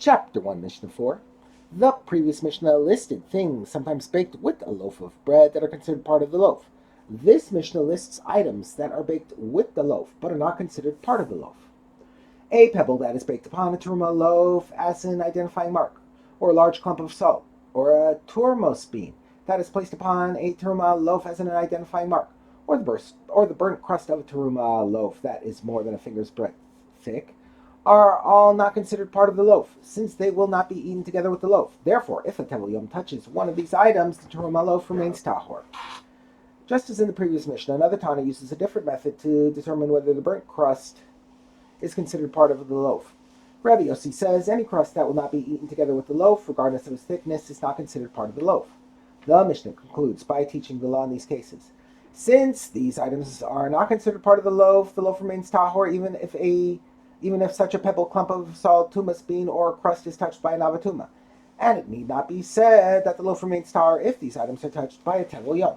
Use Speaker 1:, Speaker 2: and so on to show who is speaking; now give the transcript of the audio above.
Speaker 1: Chapter 1, Mishnah 4. The previous Mishnah listed things sometimes baked with a loaf of bread that are considered part of the loaf. This Mishnah lists items that are baked with the loaf, but are not considered part of the loaf. A pebble that is baked upon a teruma loaf as an identifying mark, or a large clump of salt, or a turmos bean that is placed upon a teruma loaf as an identifying mark, or the burnt crust of a teruma loaf that is more than a finger's breadth thick, are all not considered part of the loaf, since they will not be eaten together with the loaf. Therefore, if a Tevul touches one of these items, the teruma loaf remains tahor. Just as in the previous Mishnah, another Tana uses a different method to determine whether the burnt crust is considered part of the loaf. Rabbi Yossi says any crust that will not be eaten together with the loaf, regardless of its thickness, is not considered part of the loaf. The Mishnah concludes by teaching the law in these cases. Since these items are not considered part of the loaf remains tahor even if such a pebble, clump of salt, tumas bean, or crust is touched by an avatuma. And it need not be said that the loaf remains tahor if these items are touched by a Tevul.